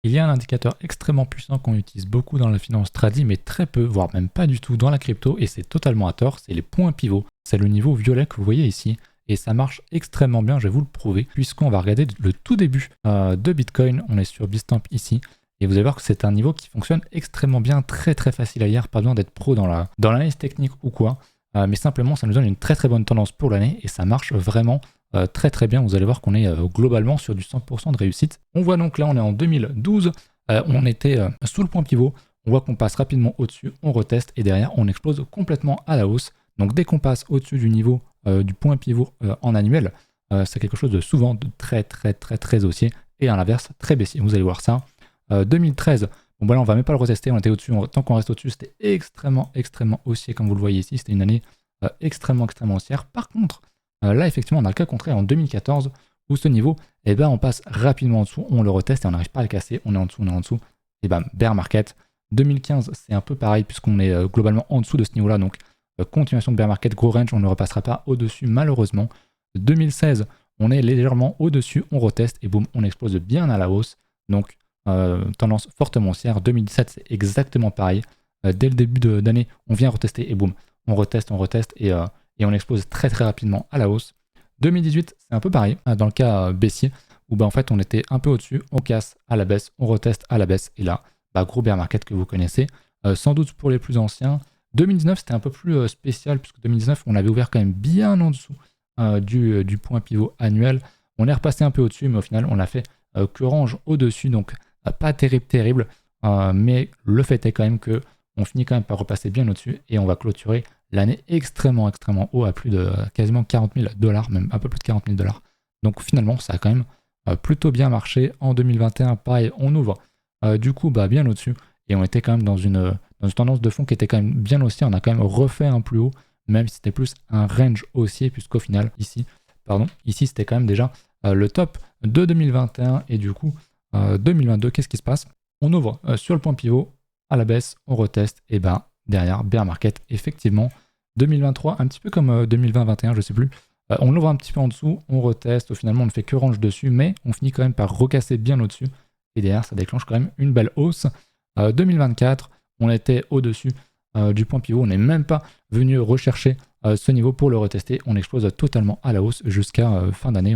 Il y a un indicateur extrêmement puissant qu'on utilise beaucoup dans la finance tradi, mais très peu, voire même pas du tout dans la crypto, et c'est totalement à tort, c'est les points pivots. C'est le niveau violet que vous voyez ici, et ça marche extrêmement bien, je vais vous le prouver, puisqu'on va regarder le tout début de Bitcoin, on est sur Bitstamp ici, et vous allez voir que c'est un niveau qui fonctionne extrêmement bien, très très facile à lire, pas besoin d'être pro dans l'analyse technique ou quoi, mais simplement ça nous donne une très très bonne tendance pour l'année, et ça marche vraiment très très bien. Vous allez voir qu'on est globalement sur du 100% de réussite. On voit donc là, on est en 2012, on était sous le point pivot, on voit qu'on passe rapidement au-dessus, on reteste, et derrière on explose complètement à la hausse. Donc dès qu'on passe au-dessus du niveau du point pivot en annuel, c'est quelque chose de souvent de très très très très haussier, et à l'inverse très baissier. Vous allez voir ça. 2013, bon voilà, on va même pas le retester, on était au-dessus, tant qu'on reste au-dessus, c'était extrêmement haussier, comme vous le voyez ici, c'était une année extrêmement haussière. Par contre, là effectivement on a le cas contraire en 2014, où ce niveau, eh ben, on passe rapidement en dessous, on le reteste et on n'arrive pas à le casser, on est en dessous, et bam, bear market. 2015, c'est un peu pareil, puisqu'on est globalement en dessous de ce niveau-là, donc continuation de bear market, gros range, on ne repassera pas au-dessus malheureusement. 2016, on est légèrement au-dessus, on reteste et boum, on explose bien à la hausse. Donc tendance fortement haussière. 2017, c'est exactement pareil. Dès le début d'année, on vient retester et boum, on reteste et on explose très très rapidement à la hausse. 2018, c'est un peu pareil, dans le cas baissier, où en fait on était un peu au-dessus, on casse à la baisse, on reteste à la baisse, et là, gros bear market que vous connaissez. Sans doute pour les plus anciens. 2019, c'était un peu plus spécial, puisque 2019, on avait ouvert quand même bien en dessous du point pivot annuel. On est repassé un peu au-dessus, mais au final, on a fait que range au-dessus, donc pas terrible, mais le fait est quand même que on finit quand même par repasser bien au-dessus, et on va clôturer l'année extrêmement haut, à plus de quasiment 40 000 $, même un peu plus de 40 000 $. Donc finalement, ça a quand même plutôt bien marché. En 2021, pareil, on ouvre du coup bien au-dessus, et on était quand même dans une tendance de fond qui était quand même bien haussière. On a quand même refait un plus haut, même si c'était plus un range haussier, puisqu'au final, ici c'était quand même déjà le top de 2021, et du coup, 2022, qu'est-ce qui se passe? On ouvre sur le point pivot, à la baisse, on reteste, et derrière, bear market, effectivement. 2023, un petit peu comme 2020-21, je sais plus, on l'ouvre un petit peu en dessous, on reteste, finalement on ne fait que range dessus, mais on finit quand même par recasser bien au-dessus, et derrière ça déclenche quand même une belle hausse. 2024, on était au-dessus du point pivot, on n'est même pas venu rechercher ce niveau pour le retester, on explose totalement à la hausse jusqu'à fin d'année,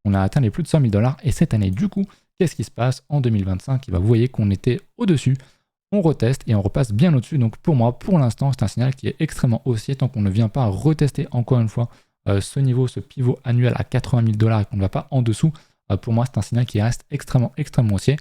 on a atteint les plus de 100 000 $, et cette année du coup, qu'est-ce qui se passe en 2025? Vous voyez qu'on était au-dessus, on reteste et on repasse bien au-dessus. Donc pour moi, pour l'instant, c'est un signal qui est extrêmement haussier tant qu'on ne vient pas retester encore une fois ce niveau, ce pivot annuel à 80 000 $ et qu'on ne va pas en dessous. Pour moi, c'est un signal qui reste extrêmement haussier.